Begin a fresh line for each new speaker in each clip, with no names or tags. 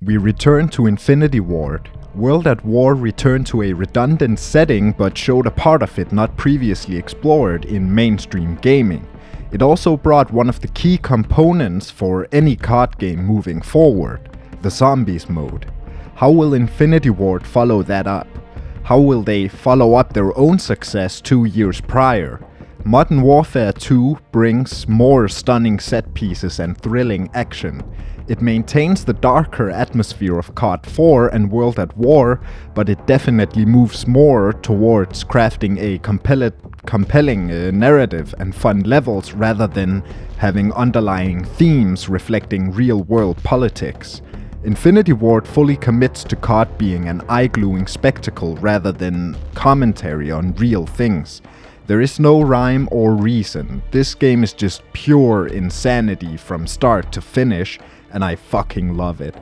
we return to Infinity Ward. World at War returned to a redundant setting but showed a part of it not previously explored in mainstream gaming. It also brought one of the key components for any COD game moving forward, the Zombies mode. How will Infinity Ward follow that up? How will they follow up their own success 2 years prior? Modern Warfare 2 brings more stunning set pieces and thrilling action. It maintains the darker atmosphere of COD 4 and World at War, but it definitely moves more towards crafting a compelling narrative and fun levels rather than having underlying themes reflecting real-world politics. Infinity Ward fully commits to COD being an eye-gluing spectacle rather than commentary on real things. There is no rhyme or reason. This game is just pure insanity from start to finish, and I fucking love it.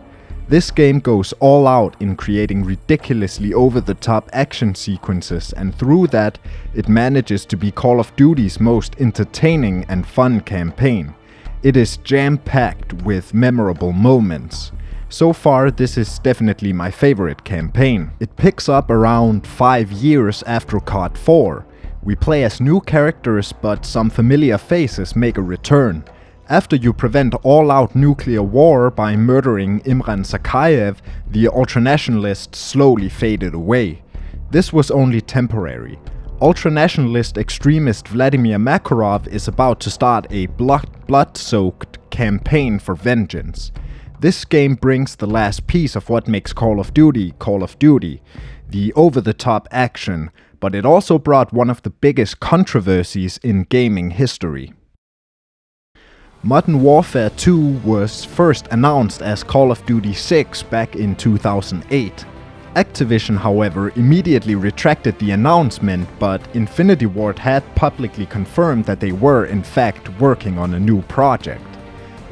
This game goes all out in creating ridiculously over-the-top action sequences, and through that, it manages to be Call of Duty's most entertaining and fun campaign. It is jam-packed with memorable moments. So far, this is definitely my favorite campaign. It picks up around 5 years after COD 4. We play as new characters, but some familiar faces make a return. After you prevent all-out nuclear war by murdering Imran Zakhaev, the ultranationalists slowly faded away. This was only temporary. Ultranationalist extremist Vladimir Makarov is about to start a blood-soaked campaign for vengeance. This game brings the last piece of what makes Call of Duty, the over-the-top action, but it also brought one of the biggest controversies in gaming history. Modern Warfare 2 was first announced as Call of Duty 6 back in 2008. Activision, however, immediately retracted the announcement, but Infinity Ward had publicly confirmed that they were in fact working on a new project.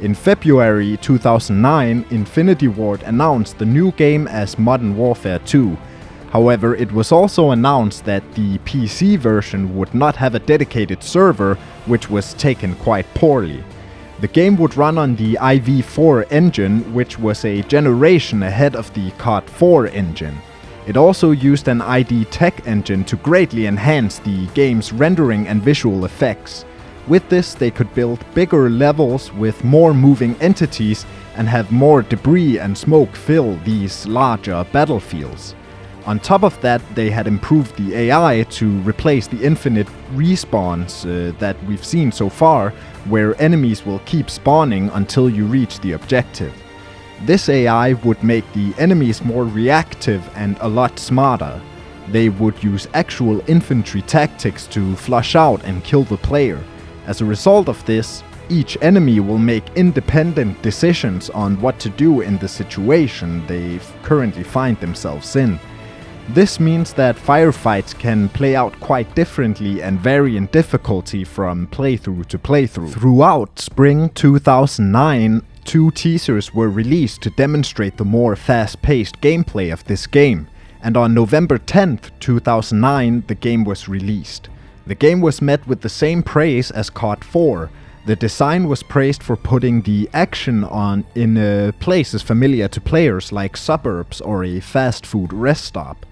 In February 2009, Infinity Ward announced the new game as Modern Warfare 2. However, it was also announced that the PC version would not have a dedicated server, which was taken quite poorly. The game would run on the IV4 engine, which was a generation ahead of the COD 4 engine. It also used an ID Tech engine to greatly enhance the game's rendering and visual effects. With this, they could build bigger levels with more moving entities and have more debris and smoke fill these larger battlefields. On top of that, they had improved the AI to replace the infinite respawns that we've seen so far, where enemies will keep spawning until you reach the objective. This AI would make the enemies more reactive and a lot smarter. They would use actual infantry tactics to flush out and kill the player. As a result of this, each enemy will make independent decisions on what to do in the situation they currently find themselves in. This means that firefights can play out quite differently and vary in difficulty from playthrough to playthrough. Throughout spring 2009, 2 teasers were released to demonstrate the more fast-paced gameplay of this game, and on November 10th, 2009, the game was released. The game was met with the same praise as COD 4. The design was praised for putting the action in places familiar to players like suburbs or a fast food rest stop.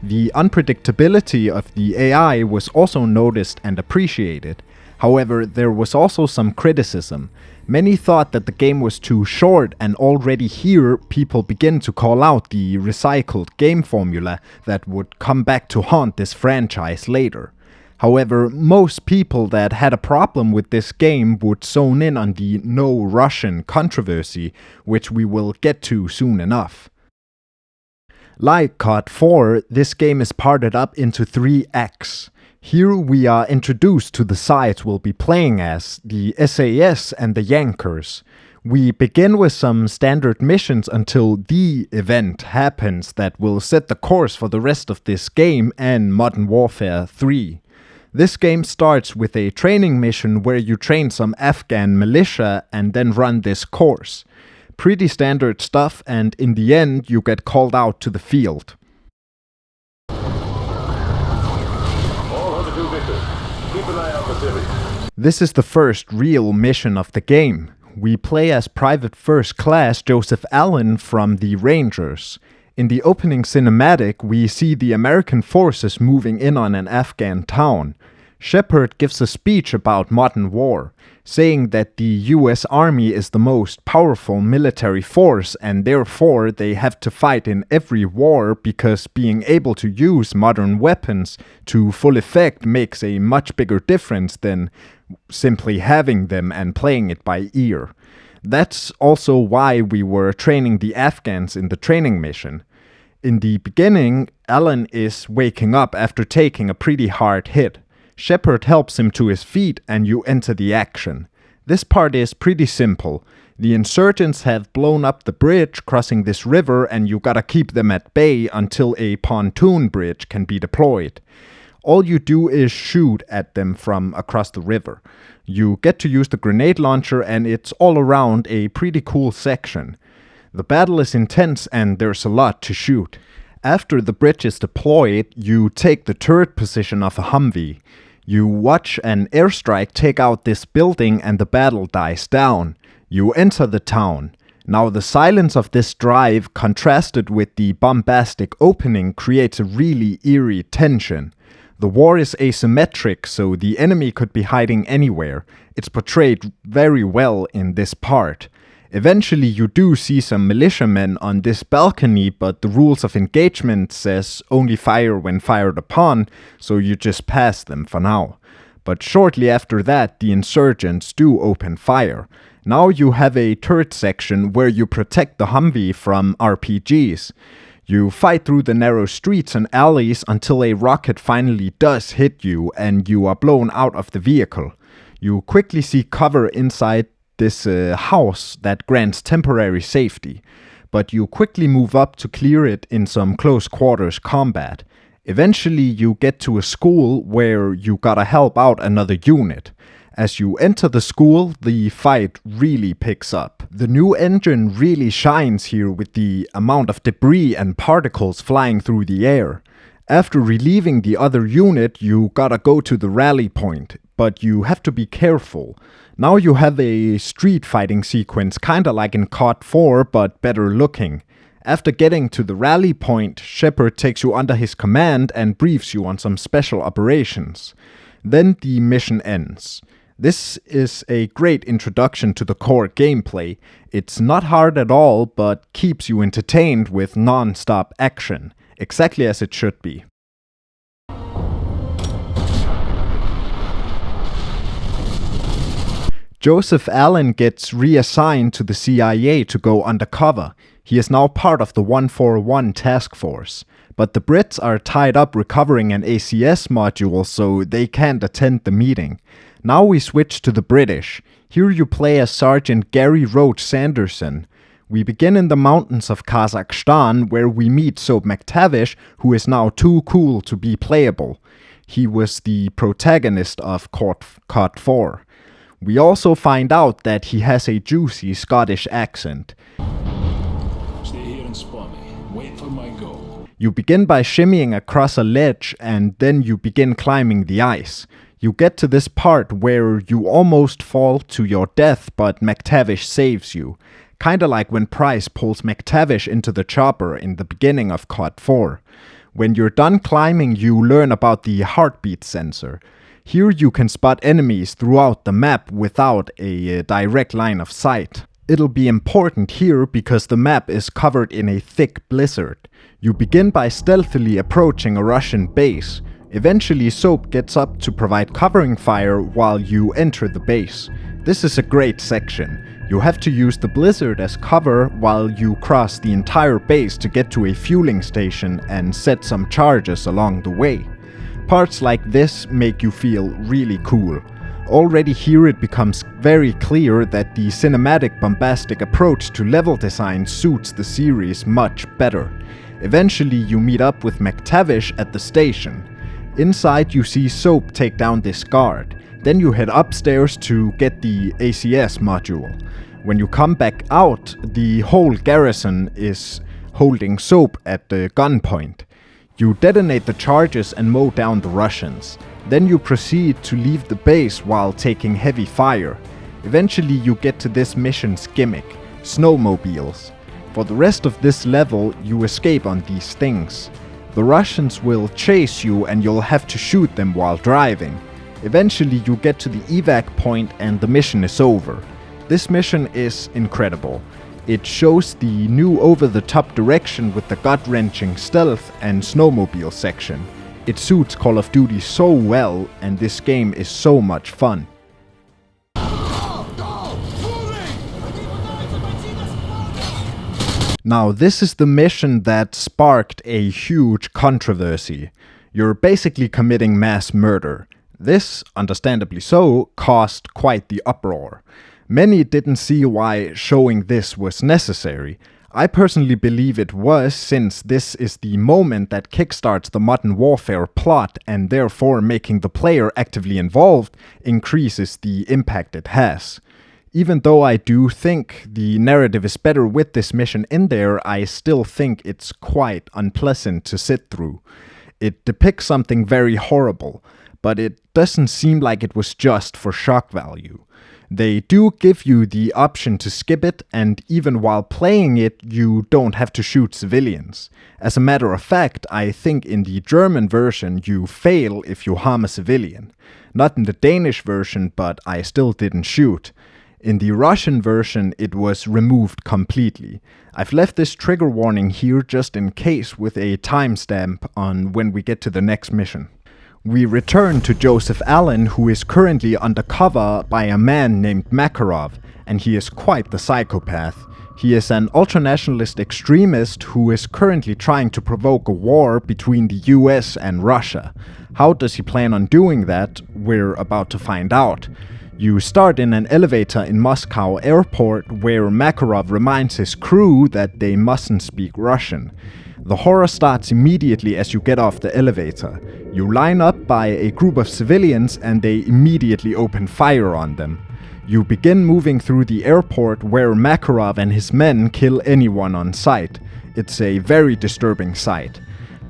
The unpredictability of the AI was also noticed and appreciated. However, there was also some criticism. Many thought that the game was too short, and already here people begin to call out the recycled game formula that would come back to haunt this franchise later. However, most people that had a problem with this game would zone in on the No Russian controversy, which we will get to soon enough. Like COD 4, this game is parted up into 3 acts. Here we are introduced to the sides we'll be playing as, the SAS and the Yankers. We begin with some standard missions until the event happens that will set the course for the rest of this game and Modern Warfare 3. This game starts with a training mission where you train some Afghan militia and then run this course. Pretty standard stuff, and in the end you get called out to the field. This is the first real mission of the game. We play as Private First Class Joseph Allen from the Rangers. In the opening cinematic, we see the American forces moving in on an Afghan town. Shepard gives a speech about modern war, saying that the US Army is the most powerful military force and therefore they have to fight in every war because being able to use modern weapons to full effect makes a much bigger difference than simply having them and playing it by ear. That's also why we were training the Afghans in the training mission. In the beginning, Allen is waking up after taking a pretty hard hit. Shepard helps him to his feet and you enter the action. This part is pretty simple. The insurgents have blown up the bridge crossing this river and you gotta keep them at bay until a pontoon bridge can be deployed. All you do is shoot at them from across the river. You get to use the grenade launcher and it's all around a pretty cool section. The battle is intense and there's a lot to shoot. After the bridge is deployed, you take the turret position of a Humvee. You watch an airstrike take out this building and the battle dies down. You enter the town. Now the silence of this drive contrasted with the bombastic opening creates a really eerie tension. The war is asymmetric, so the enemy could be hiding anywhere. It's portrayed very well in this part. Eventually you do see some militiamen on this balcony, but the rules of engagement says only fire when fired upon, so you just pass them for now. But shortly after that, the insurgents do open fire. Now you have a turret section where you protect the Humvee from RPGs. You fight through the narrow streets and alleys until a rocket finally does hit you and you are blown out of the vehicle. You quickly see cover inside this house that grants temporary safety, but you quickly move up to clear it in some close quarters combat. Eventually you get to a school where you gotta help out another unit. As you enter the school, the fight really picks up. The new engine really shines here with the amount of debris and particles flying through the air. After relieving the other unit, you gotta go to the rally point, but you have to be careful. Now you have a street fighting sequence kinda like in COD 4 but better looking. After getting to the rally point, Shepard takes you under his command and briefs you on some special operations. Then the mission ends. This is a great introduction to the core gameplay. It's not hard at all but keeps you entertained with non-stop action, exactly as it should be. Joseph Allen gets reassigned to the CIA to go undercover. He is now part of the 141 task force. But the Brits are tied up recovering an ACS module, so they can't attend the meeting. Now we switch to the British. Here you play as Sergeant Gary Roach Sanderson. We begin in the mountains of Kazakhstan, where we meet Soap McTavish, who is now too cool to be playable. He was the protagonist of COD 4. We also find out that he has a juicy Scottish accent.
Stay here and spot me. Wait for my go.
You begin by shimmying across a ledge and then you begin climbing the ice. You get to this part where you almost fall to your death, but McTavish saves you. Kinda like when Price pulls McTavish into the chopper in the beginning of COD 4. When you're done climbing, you learn about the heartbeat sensor. Here you can spot enemies throughout the map without a direct line of sight. It'll be important here because the map is covered in a thick blizzard. You begin by stealthily approaching a Russian base. Eventually Soap gets up to provide covering fire while you enter the base. This is a great section. You have to use the blizzard as cover while you cross the entire base to get to a fueling station and set some charges along the way. Parts like this make you feel really cool. Already here it becomes very clear that the cinematic bombastic approach to level design suits the series much better. Eventually you meet up with McTavish at the station. Inside you see Soap take down this guard. Then you head upstairs to get the ACS module. When you come back out, the whole garrison is holding Soap at the gunpoint. You detonate the charges and mow down the Russians. Then you proceed to leave the base while taking heavy fire. Eventually you get to this mission's gimmick, snowmobiles. For the rest of this level, you escape on these things. The Russians will chase you and you'll have to shoot them while driving. Eventually you get to the evac point and the mission is over. This mission is incredible. It shows the new over-the-top direction with the gut-wrenching stealth and snowmobile section. It suits Call of Duty so well, and this game is so much fun. Now, this is the mission that sparked a huge controversy. You're basically committing mass murder. This, understandably so, caused quite the uproar. Many didn't see why showing this was necessary. I personally believe it was, since this is the moment that kickstarts the Modern Warfare plot, and therefore making the player actively involved increases the impact it has. Even though I do think the narrative is better with this mission in there, I still think it's quite unpleasant to sit through. It depicts something very horrible, but it doesn't seem like it was just for shock value. They do give you the option to skip it, and even while playing it, you don't have to shoot civilians. As a matter of fact, I think in the German version you fail if you harm a civilian. Not in the Danish version, but I still didn't shoot. In the Russian version, it was removed completely. I've left this trigger warning here just in case with a timestamp on when we get to the next mission. We return to Joseph Allen, who is currently undercover by a man named Makarov, and he is quite the psychopath. He is an ultranationalist extremist who is currently trying to provoke a war between the US and Russia. How does he plan on doing that? We're about to find out. You start in an elevator in Moscow airport where Makarov reminds his crew that they mustn't speak Russian. The horror starts immediately as you get off the elevator. You line up by a group of civilians and they immediately open fire on them. You begin moving through the airport where Makarov and his men kill anyone on sight. It's a very disturbing sight.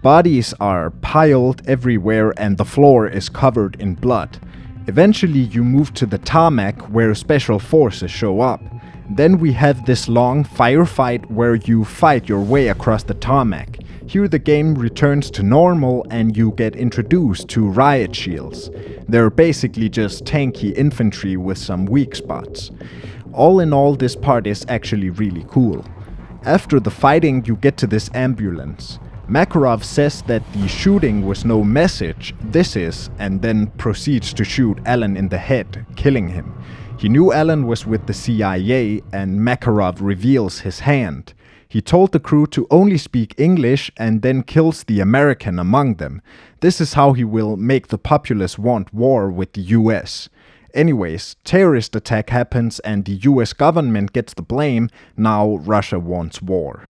Bodies are piled everywhere and the floor is covered in blood. Eventually you move to the tarmac where special forces show up. Then we have this long firefight where you fight your way across the tarmac. Here the game returns to normal and you get introduced to riot shields. They're basically just tanky infantry with some weak spots. All in all, this part is actually really cool. After the fighting you get to this ambulance. Makarov says that the shooting was no message, this is, and then proceeds to shoot Allen in the head, killing him. He knew Allen was with the CIA and Makarov reveals his hand. He told the crew to only speak English and then kills the American among them. This is how he will make the populace want war with the US. Anyways, terrorist attack happens and the US government gets the blame. Now Russia wants war.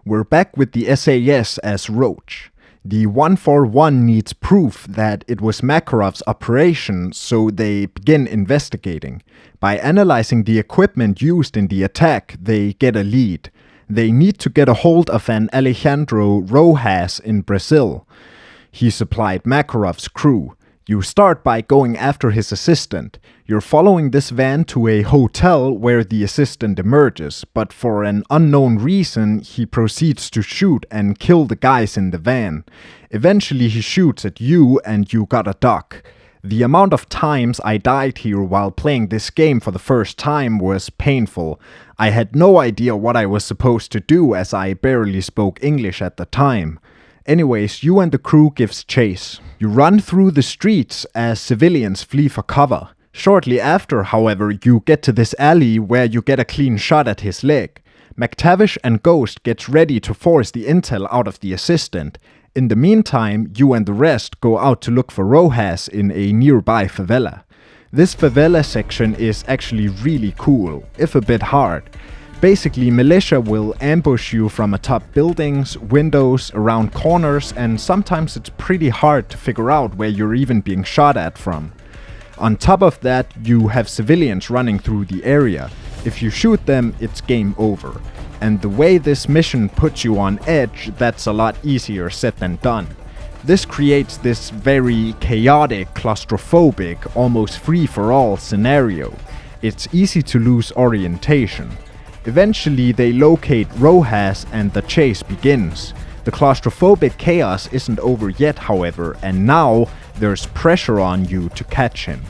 We're back with the SAS as Roach. The 141 needs proof that it was Makarov's operation, so they begin investigating. By analyzing the equipment used in the attack, they get a lead. They need to get a hold of an Alejandro Rojas in Brazil. He supplied Makarov's crew. You start by going after his assistant. You're following this van to a hotel where the assistant emerges, but for an unknown reason, he proceeds to shoot and kill the guys in the van. Eventually he shoots at you and you gotta duck. The amount of times I died here while playing this game for the first time was painful. I had no idea what I was supposed to do as I barely spoke English at the time. Anyways, you and the crew gives chase. You run through the streets as civilians flee for cover. Shortly after, however, you get to this alley where you get a clean shot at his leg. McTavish and Ghost gets ready to force the intel out of the assistant. In the meantime, you and the rest go out to look for Rojas in a nearby favela. This favela section is actually really cool, if a bit hard. Basically, militia will ambush you from atop buildings, windows, around corners, and sometimes it's pretty hard to figure out where you're even being shot at from. On top of that, you have civilians running through the area. If you shoot them, it's game over. And the way this mission puts you on edge, that's a lot easier said than done. This creates this very chaotic, claustrophobic, almost free-for-all scenario. It's easy to lose orientation. Eventually they locate Rojas and the chase begins. The claustrophobic chaos isn't over yet, however, and now there's pressure on you to catch him.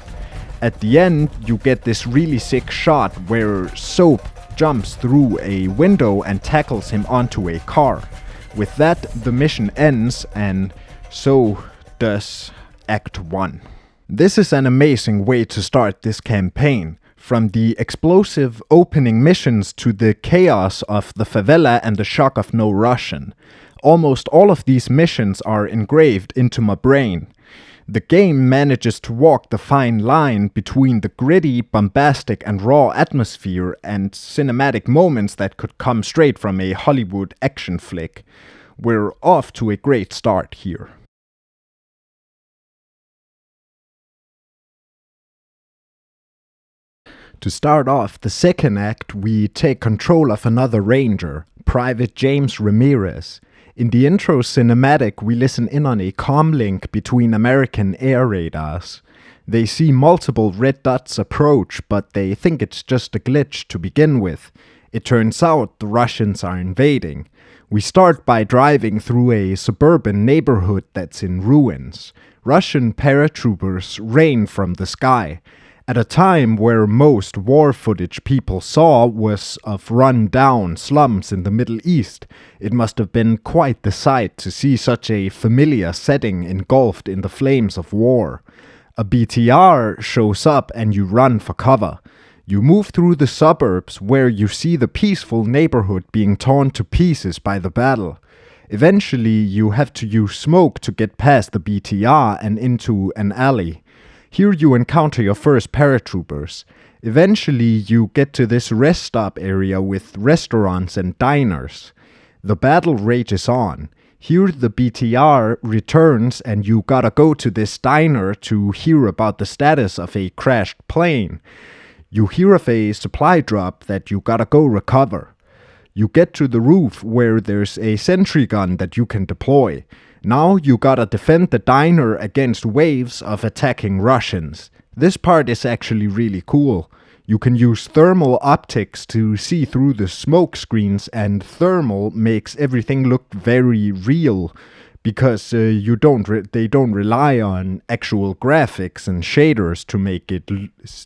At the end, you get this really sick shot where Soap jumps through a window and tackles him onto a car. With that, the mission ends, and so does Act 1. This is an amazing way to start this campaign. From the explosive opening missions to the chaos of the favela and the shock of no Russian. Almost all of these missions are engraved into my brain. The game manages to walk the fine line between the gritty, bombastic and raw atmosphere and cinematic moments that could come straight from a Hollywood action flick. We're off to a great start here. To start off the second act, we take control of another ranger, Private James Ramirez. In the intro cinematic, we listen in on a comlink between American air radars. They see multiple red dots approach, but they think it's just a glitch to begin with. It turns out the Russians are invading. We start by driving through a suburban neighborhood that's in ruins. Russian paratroopers rain from the sky. At a time where most war footage people saw was of run-down slums in the Middle East, it must have been quite the sight to see such a familiar setting engulfed in the flames of war. A BTR shows up and you run for cover. You move through the suburbs where you see the peaceful neighborhood being torn to pieces by the battle. Eventually, you have to use smoke to get past the BTR and into an alley. Here you encounter your first paratroopers. Eventually you get to this rest stop area with restaurants and diners. The battle rages on. Here the BTR returns and you gotta go to this diner to hear about the status of a crashed plane. You hear of a supply drop that you gotta go recover. You get to the roof where there's a sentry gun that you can deploy. Now you gotta defend the diner against waves of attacking Russians. This part is actually really cool. You can use thermal optics to see through the smoke screens, and thermal makes everything look very real because they don't rely on actual graphics and shaders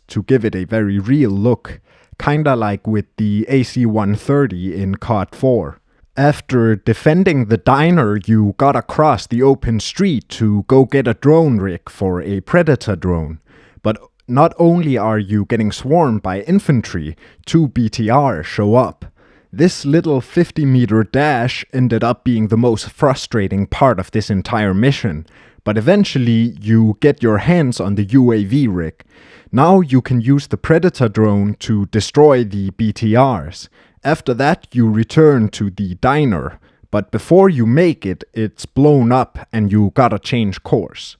to give it a very real look, kinda like with the AC-130 in COD 4. After defending the diner, you gotta cross the open street to go get a drone rig for a Predator drone. But not only are you getting swarmed by infantry, 2 BTR show up. This little 50-meter dash ended up being the most frustrating part of this entire mission. But eventually you get your hands on the UAV rig. Now you can use the Predator drone to destroy the BTRs. After that, you return to the diner, but before you make it, it's blown up and you gotta change course.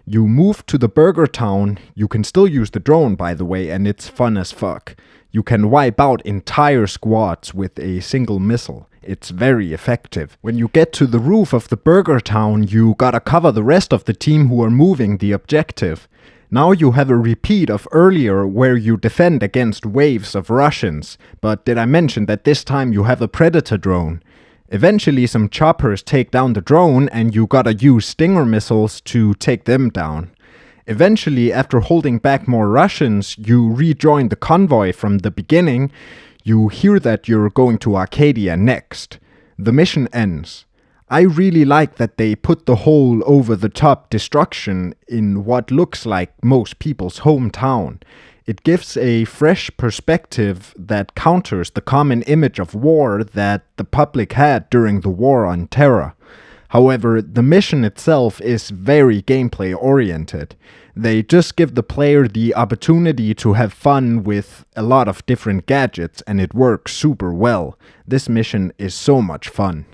You move to the burger town. You can still use the drone, by the way, and it's fun as fuck. You can wipe out entire squads with a single missile. It's very effective. When you get to the roof of the burger town, you gotta cover the rest of the team who are moving the objective. Now you have a repeat of earlier where you defend against waves of Russians, but did I mention that this time you have a Predator drone? Eventually some choppers take down the drone and you gotta use Stinger missiles to take them down. Eventually, after holding back more Russians, you rejoin the convoy from the beginning. You hear that you're going to Arcadia next. The mission ends. I really like that they put the whole over-the-top destruction in what looks like most people's hometown. It gives a fresh perspective that counters the common image of war that the public had during the War on Terror. However, the mission itself is very gameplay-oriented. They just give the player the opportunity to have fun with a lot of different gadgets, and it works super well. This mission is so much fun.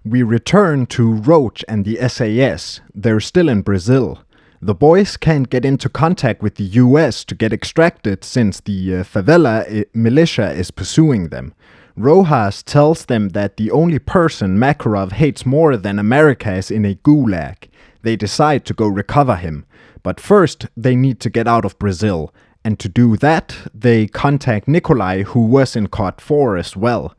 We return to Roach and the SAS. They're still in Brazil. The boys can't get into contact with the US to get extracted since the favela militia is pursuing them. Rojas tells them that the only person Makarov hates more than America is in a gulag. They decide to go recover him, but first they need to get out of Brazil, and to do that they contact Nikolai, who was in COD 4 as well.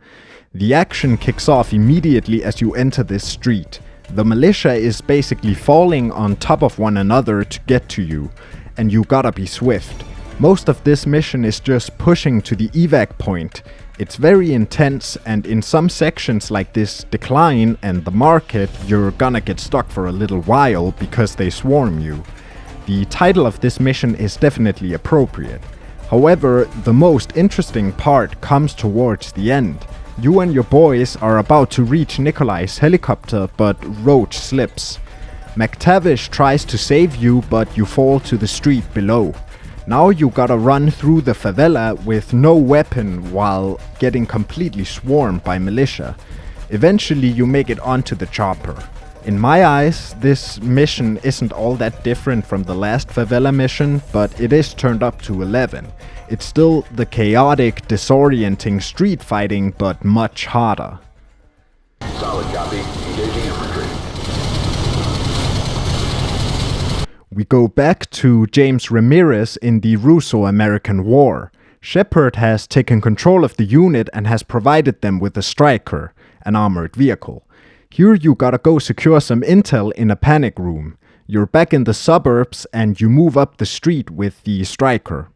The action kicks off immediately as you enter this street. The militia is basically falling on top of one another to get to you, and you gotta be swift. Most of this mission is just pushing to the evac point. It's very intense, and in some sections like this decline and the market, you're gonna get stuck for a little while because they swarm you. The title of this mission is definitely appropriate. However, the most interesting part comes towards the end. You and your boys are about to reach Nikolai's helicopter, but Roach slips. McTavish tries to save you, but you fall to the street below. Now you gotta run through the favela with no weapon while getting completely swarmed by militia. Eventually you make it onto the chopper. In my eyes, this mission isn't all that different from the last favela mission, but it is turned up to 11. It's still the chaotic, disorienting street fighting, but much harder.
Solid copy. Engaging infantry.
We go back to James Ramirez in the Russo-American War. Shepard has taken control of the unit and has provided them with a Striker, an armored vehicle. Here you gotta go secure some intel in a panic room. You're back in the suburbs and you move up the street with the Striker.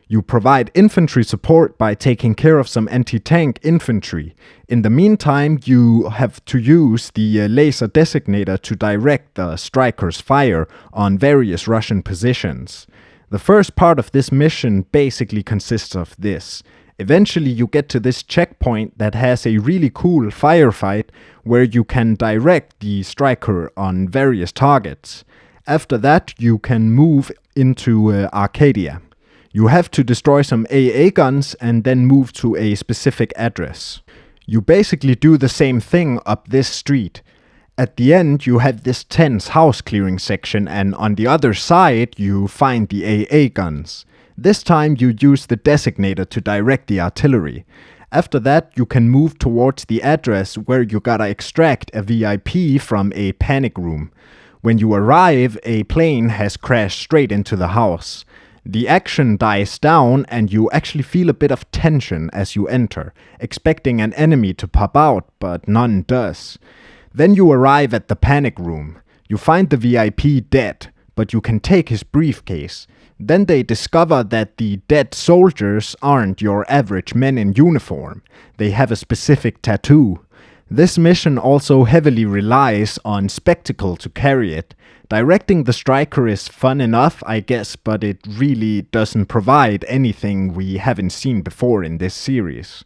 You provide infantry support by taking care of some anti-tank infantry. In the meantime, you have to use the laser designator to direct the Striker's fire on various Russian positions. The first part of this mission basically consists of this. Eventually you get to this checkpoint that has a really cool firefight where you can direct the Striker on various targets. After that you can move into Arcadia. You have to destroy some AA guns and then move to a specific address. You basically do the same thing up this street. At the end you have this tense house clearing section, and on the other side you find the AA guns. This time you use the designator to direct the artillery. After that you can move towards the address where you gotta extract a VIP from a panic room. When you arrive, a plane has crashed straight into the house. The action dies down and you actually feel a bit of tension as you enter, expecting an enemy to pop out, but none does. Then you arrive at the panic room. You find the VIP dead, but you can take his briefcase. Then they discover that the dead soldiers aren't your average men in uniform. They have a specific tattoo. This mission also heavily relies on spectacle to carry it. Directing the Striker is fun enough, I guess, but it really doesn't provide anything we haven't seen before in this series.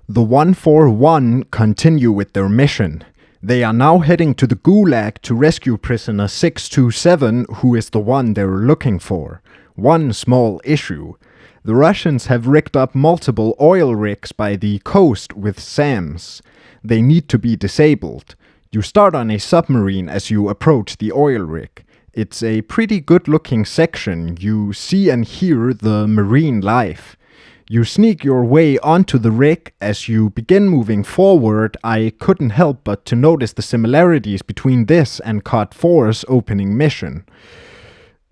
The 141 continue with their mission. They are now heading to the Gulag to rescue prisoner 627, who is the one they're looking for. One small issue. The Russians have rigged up multiple oil rigs by the coast with SAMs. They need to be disabled. You start on a submarine as you approach the oil rig. It's a pretty good looking section. You see and hear the marine life. You sneak your way onto the rig. As you begin moving forward, I couldn't help but to notice the similarities between this and COD 4's opening mission.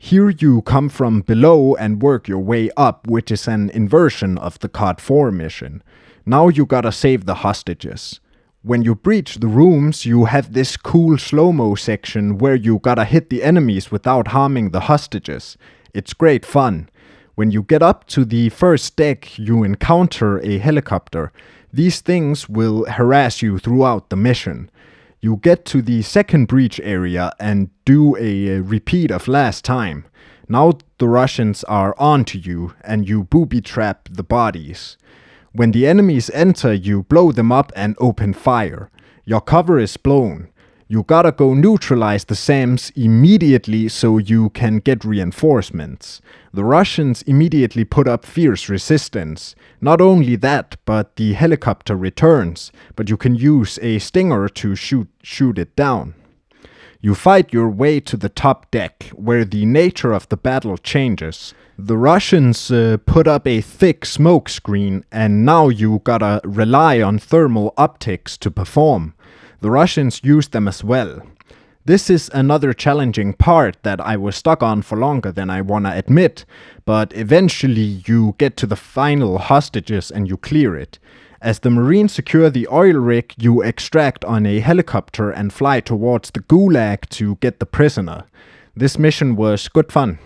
Here you come from below and work your way up, which is an inversion of the COD 4 mission. Now you gotta save the hostages. When you breach the rooms, you have this cool slow-mo section where you gotta hit the enemies without harming the hostages. It's great fun. When you get up to the first deck, you encounter a helicopter. These things will harass you throughout the mission. You get to the second breach area and do a repeat of last time. Now the Russians are onto you and you booby trap the bodies. When the enemies enter, you blow them up and open fire. Your cover is blown. You gotta go neutralize the SAMs immediately so you can get reinforcements. The Russians immediately put up fierce resistance. Not only that, but the helicopter returns, but you can use a Stinger to shoot it down. You fight your way to the top deck, where the nature of the battle changes. The Russians put up a thick smoke screen, and now you gotta rely on thermal optics to perform. The Russians use them as well. This is another challenging part that I was stuck on for longer than I wanna admit, but eventually you get to the final hostages and you clear it. As the Marines secure the oil rig, you extract on a helicopter and fly towards the Gulag to get the prisoner. This mission was good fun.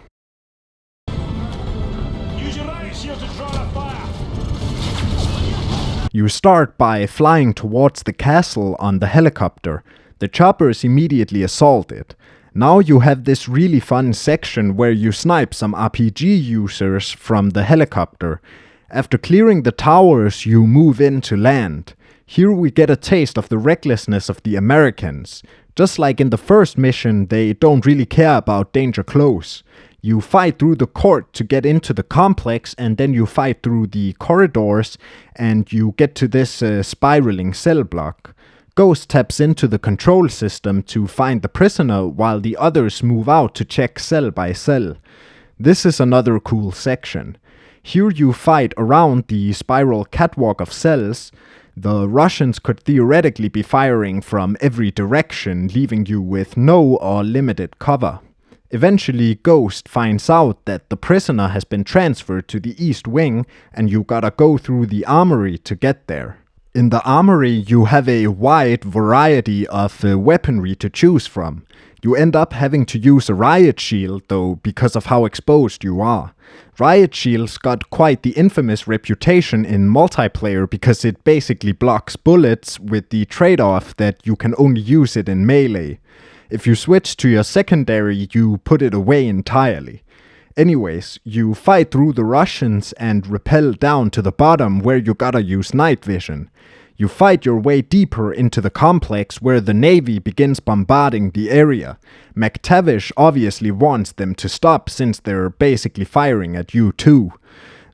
Use your riot shield to draw the fire.
You start by flying towards the castle on the helicopter. The choppers immediately assault it. Now you have this really fun section where you snipe some RPG users from the helicopter. After clearing the towers, you move in to land. Here we get a taste of the recklessness of the Americans. Just like in the first mission, they don't really care about danger close. You fight through the court to get into the complex, and then you fight through the corridors, and you get to this spiraling cell block. Ghost taps into the control system to find the prisoner, while the others move out to check cell by cell. This is another cool section. Here you fight around the spiral catwalk of cells. The Russians could theoretically be firing from every direction, leaving you with no or limited cover. Eventually, Ghost finds out that the prisoner has been transferred to the East Wing, and you gotta go through the armory to get there. In the armory, you have a wide variety of weaponry to choose from. You end up having to use a riot shield, though, because of how exposed you are. Riot shields got quite the infamous reputation in multiplayer because it basically blocks bullets, with the trade-off that you can only use it in melee. If you switch to your secondary, you put it away entirely. Anyways, you fight through the Russians and rappel down to the bottom where you gotta use night vision. You fight your way deeper into the complex where the Navy begins bombarding the area. McTavish obviously wants them to stop since they're basically firing at you too.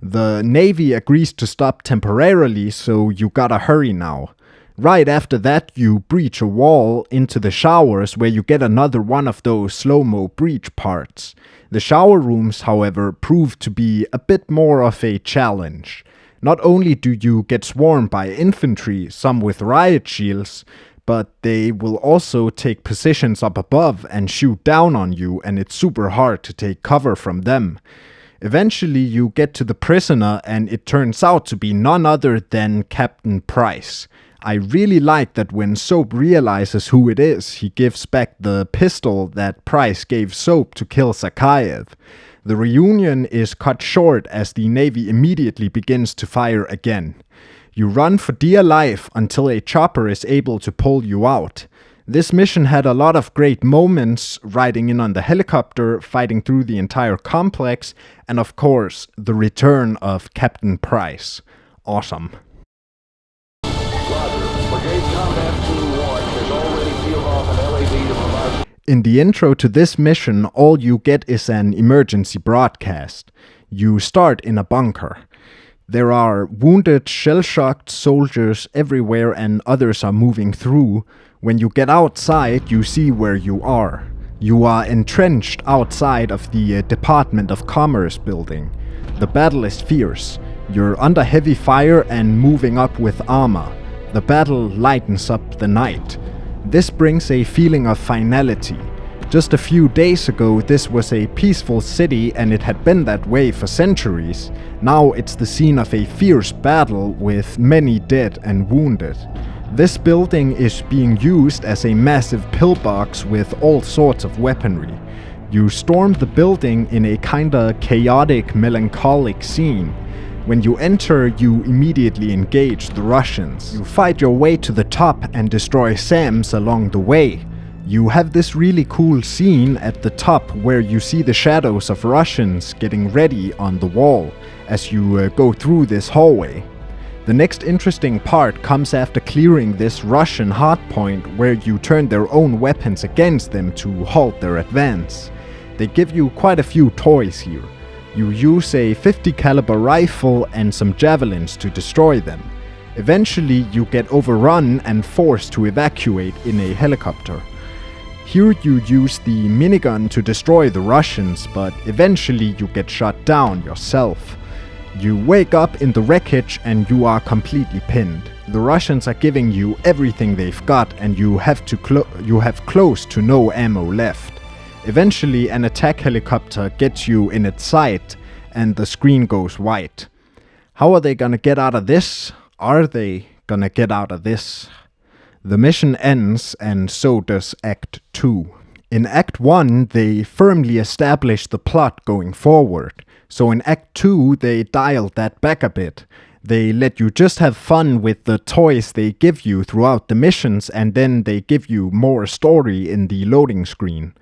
The Navy agrees to stop temporarily, so you gotta hurry now. Right after that, you breach a wall into the showers where you get another one of those slow-mo breach parts. The shower rooms, however, prove to be a bit more of a challenge. Not only do you get swarmed by infantry, some with riot shields, but they will also take positions up above and shoot down on you, and it's super hard to take cover from them. Eventually you get to the prisoner, and it turns out to be none other than Captain Price. I really like that when Soap realizes who it is, he gives back the pistol that Price gave Soap to kill Zakhaev. The reunion is cut short as the Navy immediately begins to fire again. You run for dear life until a chopper is able to pull you out. This mission had a lot of great moments, riding in on the helicopter, fighting through the entire complex, and of course, the return of Captain Price. Awesome. In the intro to this mission, all you get is an emergency broadcast. You start in a bunker. There are wounded, shell-shocked soldiers everywhere, and others are moving through. When you get outside, you see where you are. You are entrenched outside of the Department of Commerce building. The battle is fierce. You're under heavy fire and moving up with armor. The battle lightens up the night. This brings a feeling of finality. Just a few days ago, this was a peaceful city, and it had been that way for centuries. Now it's the scene of a fierce battle with many dead and wounded. This building is being used as a massive pillbox with all sorts of weaponry. You storm the building in a kinda chaotic, melancholic scene. When you enter, you immediately engage the Russians. You fight your way to the top and destroy SAMs along the way. You have this really cool scene at the top where you see the shadows of Russians getting ready on the wall as you go through this hallway. The next interesting part comes after clearing this Russian hardpoint where you turn their own weapons against them to halt their advance. They give you quite a few toys here. You use a 50 caliber rifle and some javelins to destroy them. Eventually you get overrun and forced to evacuate in a helicopter. Here you use the minigun to destroy the Russians, but eventually you get shot down yourself. You wake up in the wreckage and you are completely pinned. The Russians are giving you everything they've got and you have close to no ammo left. Eventually an attack helicopter gets you in its sight and the screen goes white. How are they gonna get out of this? Are they gonna get out of this? The mission ends, and so does Act 2. In Act 1, they firmly establish the plot going forward. So in Act 2, they dialed that back a bit. They let you just have fun with the toys they give you throughout the missions, and then they give you more story in the loading screen.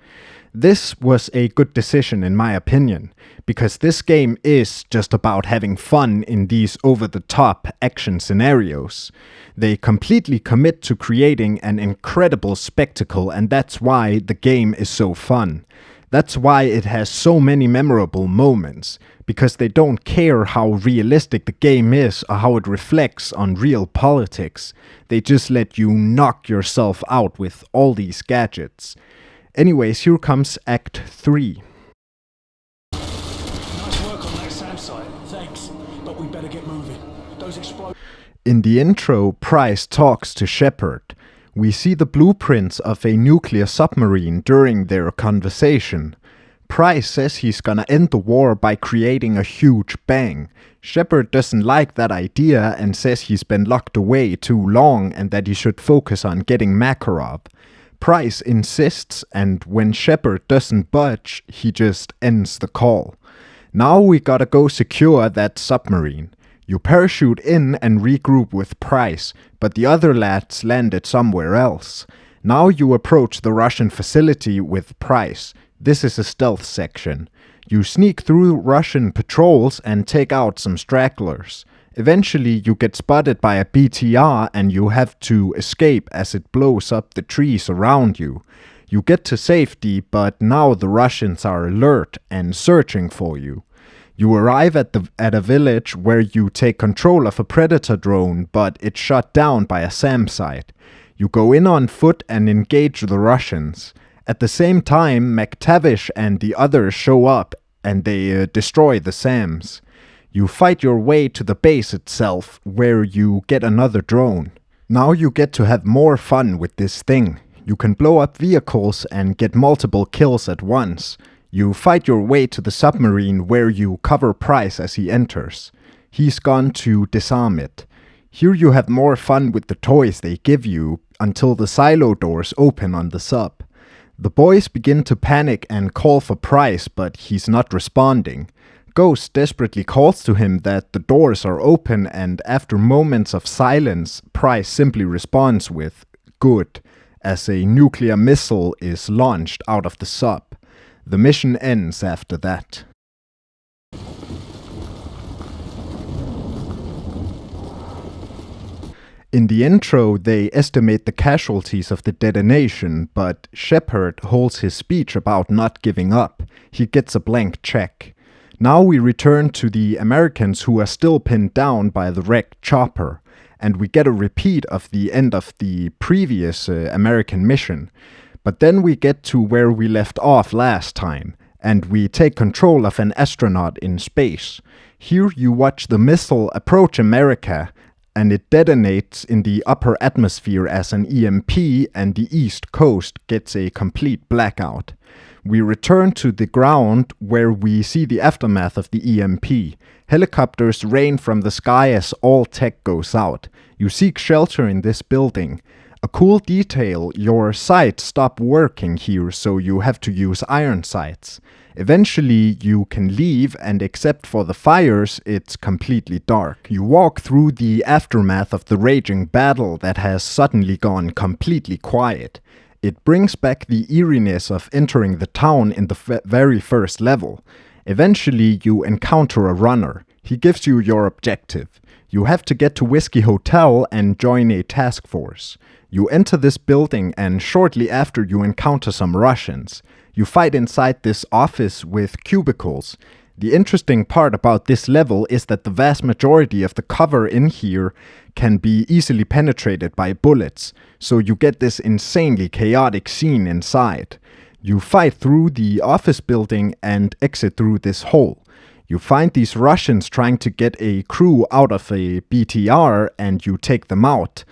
This was a good decision in my opinion, because this game is just about having fun in these over-the-top action scenarios. They completely commit to creating an incredible spectacle, and that's why the game is so fun. That's why it has so many memorable moments, because they don't care how realistic the game is or how it reflects on real politics. They just let you knock yourself out with all these gadgets. Anyways, here comes Act 3.
Nice work on that SAM site. Thanks. But we better get moving. Those explosions.
In the intro, Price talks to Shepard. We see the blueprints of a nuclear submarine during their conversation. Price says he's gonna end the war by creating a huge bang. Shepard doesn't like that idea and says he's been locked away too long and that he should focus on getting Makarov. Price insists, and when Shepard doesn't budge, he just ends the call. Now we gotta go secure that submarine. You parachute in and regroup with Price, but the other lads landed somewhere else. Now you approach the Russian facility with Price. This is a stealth section. You sneak through Russian patrols and take out some stragglers. Eventually you get spotted by a BTR and you have to escape as it blows up the trees around you. You get to safety, but now the Russians are alert and searching for you. You arrive at a village where you take control of a Predator drone, but it's shot down by a SAM site. You go in on foot and engage the Russians. At the same time, McTavish and the others show up and they destroy the SAMs. You fight your way to the base itself, where you get another drone. Now you get to have more fun with this thing. You can blow up vehicles and get multiple kills at once. You fight your way to the submarine where you cover Price as he enters. He's gone to disarm it. Here you have more fun with the toys they give you until the silo doors open on the sub. The boys begin to panic and call for Price, but he's not responding. Ghost desperately calls to him that the doors are open, and after moments of silence, Price simply responds with "good" as a nuclear missile is launched out of the sub. The mission ends after that. In the intro, they estimate the casualties of the detonation, but Shepard holds his speech about not giving up. He gets a blank check. Now we return to the Americans who are still pinned down by the wrecked chopper, and we get a repeat of the end of the previous American mission. But then we get to where we left off last time, and we take control of an astronaut in space. Here you watch the missile approach America, and it detonates in the upper atmosphere as an EMP, and the East Coast gets a complete blackout. We return to the ground where we see the aftermath of the EMP. Helicopters rain from the sky as all tech goes out. You seek shelter in this building. A cool detail, your sights stop working here, so you have to use iron sights. Eventually you can leave, and except for the fires, it's completely dark. You walk through the aftermath of the raging battle that has suddenly gone completely quiet. It brings back the eeriness of entering the town in the very first level. Eventually you encounter a runner. He gives you your objective. You have to get to Whiskey Hotel and join a task force. You enter this building, and shortly after you encounter some Russians. You fight inside this office with cubicles. The interesting part about this level is that the vast majority of the cover in here can be easily penetrated by bullets, so you get this insanely chaotic scene inside. You fight through the office building and exit through this hole. You find these Russians trying to get a crew out of a BTR and you take them out.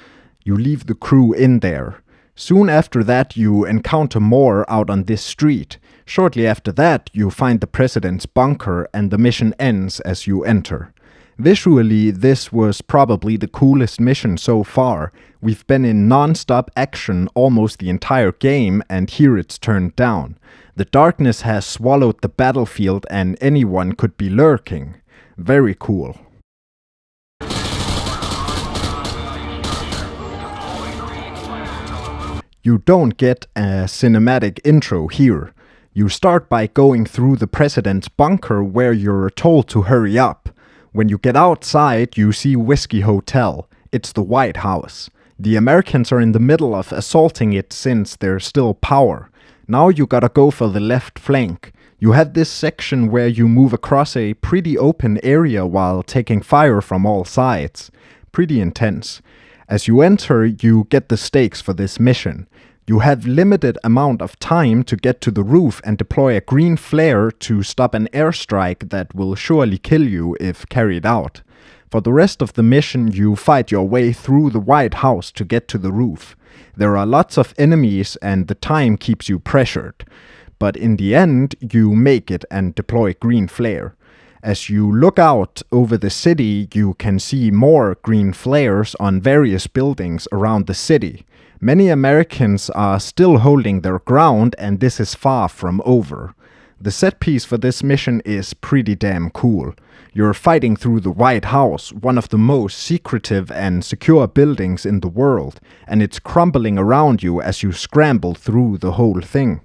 You leave the crew in there. Soon after that, you encounter more out on this street. Shortly after that, you find the president's bunker and the mission ends as you enter. Visually, this was probably the coolest mission so far. We've been in non-stop action almost the entire game, and here it's turned down. The darkness has swallowed the battlefield and anyone could be lurking. Very cool. You don't get a cinematic intro here. You start by going through the president's bunker where you're told to hurry up. When you get outside, you see Whiskey Hotel. It's the White House. The Americans are in the middle of assaulting it since there's still power. Now you gotta go for the left flank. You have this section where you move across a pretty open area while taking fire from all sides. Pretty intense. As you enter, you get the stakes for this mission. You have limited amount of time to get to the roof and deploy a green flare to stop an airstrike that will surely kill you if carried out. For the rest of the mission, you fight your way through the White House to get to the roof. There are lots of enemies and the time keeps you pressured. But in the end, you make it and deploy green flare. As you look out over the city, you can see more green flares on various buildings around the city. Many Americans are still holding their ground, and this is far from over. The set piece for this mission is pretty damn cool. You're fighting through the White House, one of the most secretive and secure buildings in the world, and it's crumbling around you as you scramble through the whole thing.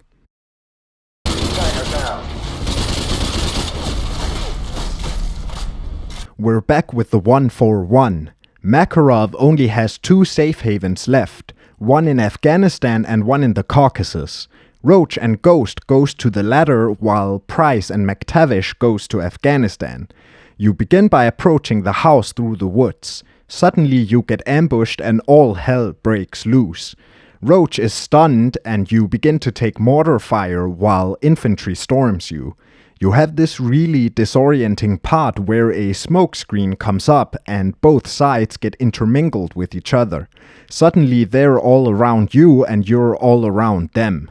We're back with the 141. Makarov only has 2 safe havens left, one in Afghanistan and one in the Caucasus. Roach and Ghost goes to the latter while Price and McTavish goes to Afghanistan. You begin by approaching the house through the woods. Suddenly you get ambushed and all hell breaks loose. Roach is stunned and you begin to take mortar fire while infantry storms you. You have this really disorienting part where a smoke screen comes up and both sides get intermingled with each other. Suddenly they're all around you and you're all around them.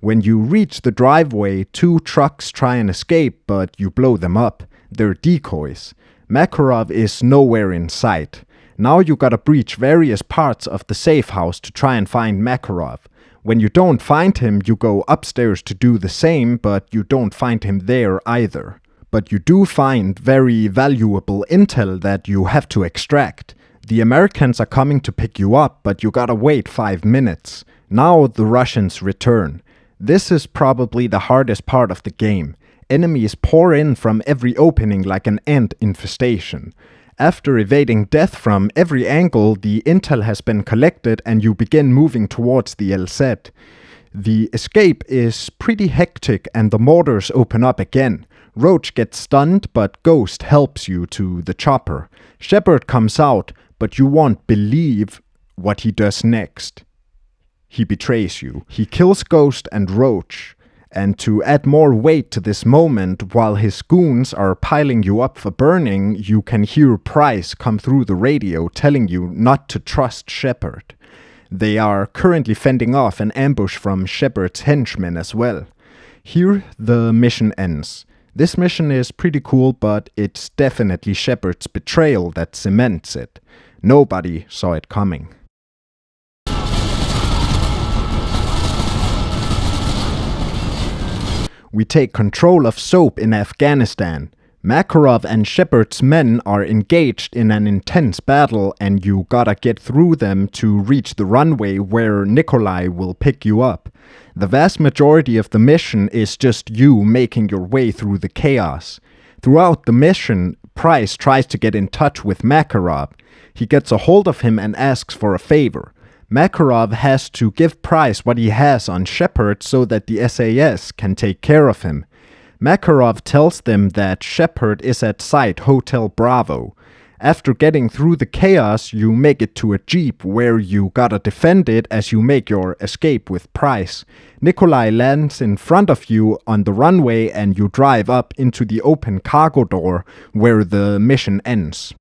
When you reach the driveway, 2 trucks try and escape, but you blow them up. They're decoys. Makarov is nowhere in sight. Now you gotta breach various parts of the safe house to try and find Makarov. When you don't find him, you go upstairs to do the same, but you don't find him there either. But you do find very valuable intel that you have to extract. The Americans are coming to pick you up, but you gotta wait 5 minutes. Now the Russians return. This is probably the hardest part of the game. Enemies pour in from every opening like an ant infestation. After evading death from every angle, the intel has been collected and you begin moving towards the LZ. The escape is pretty hectic and the mortars open up again. Roach gets stunned, but Ghost helps you to the chopper. Shepard comes out, but you won't believe what he does next. He betrays you. He kills Ghost and Roach. And to add more weight to this moment, while his goons are piling you up for burning, you can hear Price come through the radio telling you not to trust Shepard. They are currently fending off an ambush from Shepard's henchmen as well. Here the mission ends. This mission is pretty cool, but it's definitely Shepard's betrayal that cements it. Nobody saw it coming. We take control of Soap in Afghanistan. Makarov and Shepard's men are engaged in an intense battle and you gotta get through them to reach the runway where Nikolai will pick you up. The vast majority of the mission is just you making your way through the chaos. Throughout the mission, Price tries to get in touch with Makarov. He gets a hold of him and asks for a favor. Makarov has to give Price what he has on Shepard so that the SAS can take care of him. Makarov tells them that Shepard is at Site Hotel Bravo. After getting through the chaos, you make it to a jeep where you gotta defend it as you make your escape with Price. Nikolai lands in front of you on the runway and you drive up into the open cargo door where the mission ends.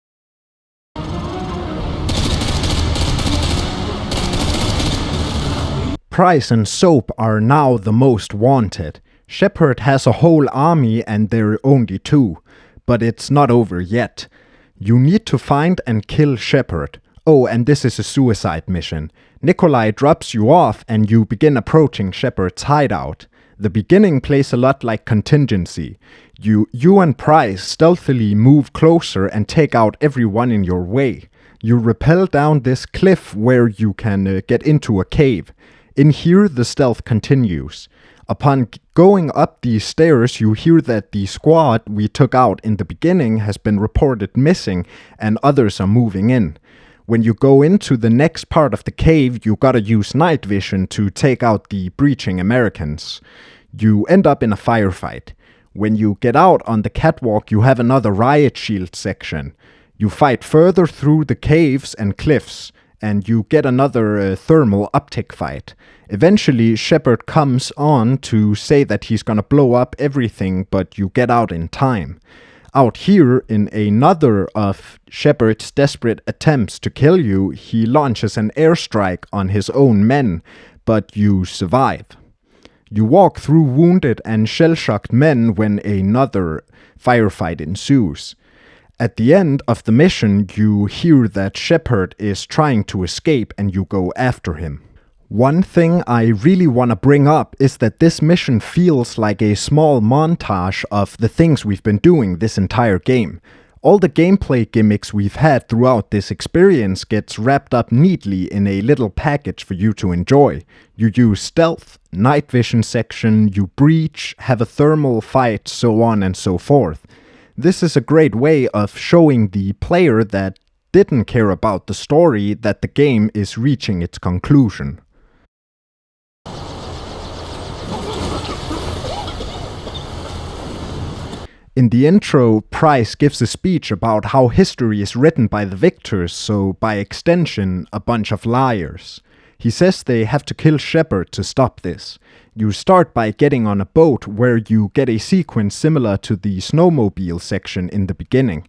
Price and Soap are now the most wanted. Shepard has a whole army and they're only 2, but it's not over yet. You need to find and kill Shepard. Oh, and this is a suicide mission. Nikolai drops you off and you begin approaching Shepard's hideout. The beginning plays a lot like Contingency. You and Price stealthily move closer and take out everyone in your way. You rappel down this cliff where you can get into a cave. In here, the stealth continues. Upon going up these stairs, you hear that the squad we took out in the beginning has been reported missing and others are moving in. When you go into the next part of the cave, you gotta use night vision to take out the breaching Americans. You end up in a firefight. When you get out on the catwalk, you have another riot shield section. You fight further through the caves and cliffs, and you get another thermal uptick fight. Eventually, Shepard comes on to say that he's gonna blow up everything, but you get out in time. Out here, in another of Shepard's desperate attempts to kill you, he launches an airstrike on his own men, but you survive. You walk through wounded and shell-shocked men when another firefight ensues. At the end of the mission, you hear that Shepard is trying to escape and you go after him. One thing I really want to bring up is that this mission feels like a small montage of the things we've been doing this entire game. All the gameplay gimmicks we've had throughout this experience gets wrapped up neatly in a little package for you to enjoy. You use stealth, night vision section, you breach, have a thermal fight, so on and so forth. This is a great way of showing the player that didn't care about the story that the game is reaching its conclusion. In the intro, Price gives a speech about how history is written by the victors, so by extension, a bunch of liars. He says they have to kill Shepard to stop this. You start by getting on a boat where you get a sequence similar to the snowmobile section in the beginning.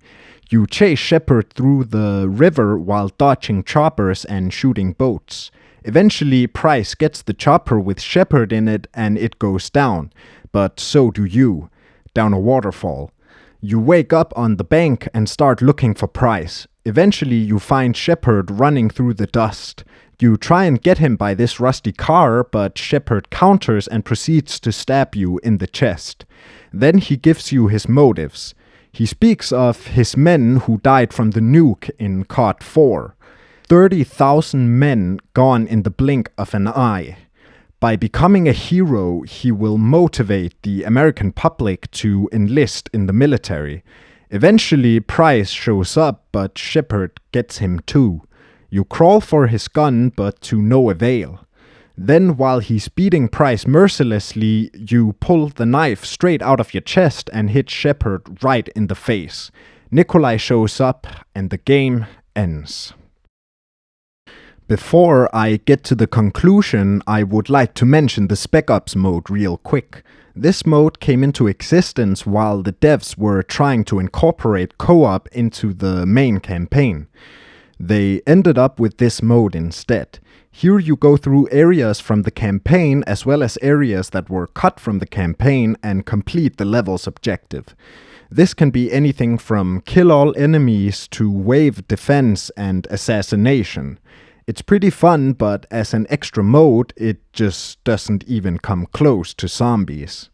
You chase Shepard through the river while dodging choppers and shooting boats. Eventually, Price gets the chopper with Shepard in it and it goes down, but so do you, down a waterfall. You wake up on the bank and start looking for Price. Eventually, you find Shepard running through the dust. You try and get him by this rusty car, but Shepard counters and proceeds to stab you in the chest. Then he gives you his motives. He speaks of his men who died from the nuke in COD 4. 30,000 men gone in the blink of an eye. By becoming a hero, he will motivate the American public to enlist in the military. Eventually, Price shows up, but Shepard gets him too. You crawl for his gun, but to no avail. Then, while he's beating Price mercilessly, you pull the knife straight out of your chest and hit Shepard right in the face. Nikolai shows up, and the game ends. Before I get to the conclusion, I would like to mention the Spec Ops mode real quick. This mode came into existence while the devs were trying to incorporate co-op into the main campaign. They ended up with this mode instead. Here you go through areas from the campaign as well as areas that were cut from the campaign and complete the level's objective. This can be anything from kill all enemies to wave defense and assassination. It's pretty fun, but as an extra mode, it just doesn't even come close to zombies.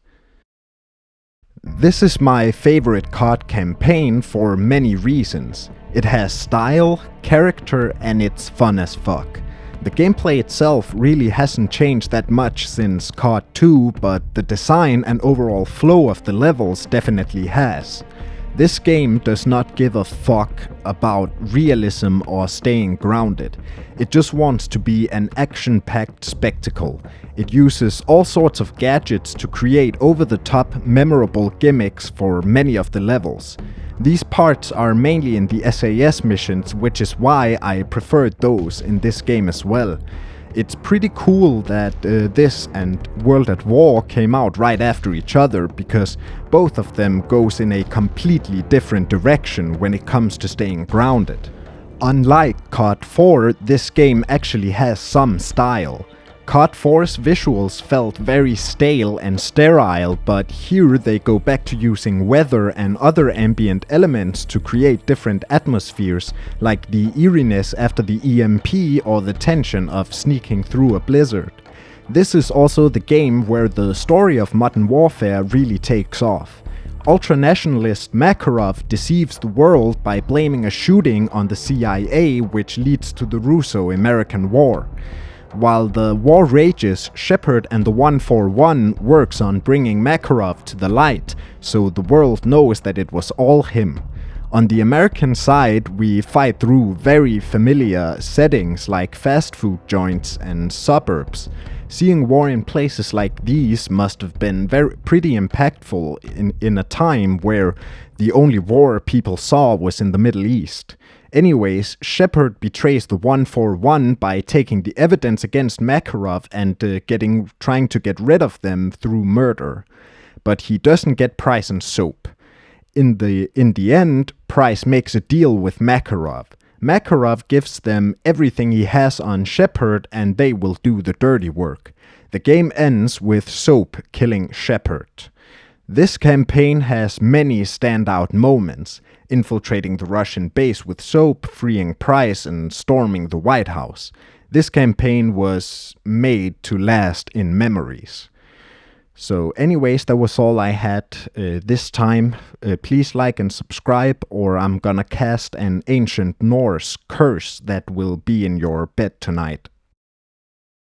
This is my favorite COD campaign for many reasons. It has style, character, and it's fun as fuck. The gameplay itself really hasn't changed that much since COD 2, but the design and overall flow of the levels definitely has. This game does not give a fuck about realism or staying grounded. It just wants to be an action-packed spectacle. It uses all sorts of gadgets to create over-the-top, memorable gimmicks for many of the levels. These parts are mainly in the SAS missions, which is why I preferred those in this game as well. It's pretty cool that this and World at War came out right after each other, because both of them goes in a completely different direction when it comes to staying grounded. Unlike COD 4, this game actually has some style. COD 4's visuals felt very stale and sterile, but here they go back to using weather and other ambient elements to create different atmospheres, like the eeriness after the EMP or the tension of sneaking through a blizzard. This is also the game where the story of Modern Warfare really takes off. Ultranationalist Makarov deceives the world by blaming a shooting on the CIA, which leads to the Russo-American War. While the war rages, Shepard and the 141 works on bringing Makarov to the light, so the world knows that it was all him. On the American side, we fight through very familiar settings like fast food joints and suburbs. Seeing war in places like these must have been pretty impactful in a time where the only war people saw was in the Middle East. Anyways, Shepard betrays the 141 by taking the evidence against Makarov and trying to get rid of them through murder. But he doesn't get Price and Soap. In the end, Price makes a deal with Makarov. Makarov gives them everything he has on Shepard and they will do the dirty work. The game ends with Soap killing Shepard. This campaign has many standout moments, infiltrating the Russian base with Soap, freeing Price, and storming the White House. This campaign was made to last in memories. So anyways, that was all I had this time. Please like and subscribe, or I'm gonna cast an ancient Norse curse that will be in your bed tonight.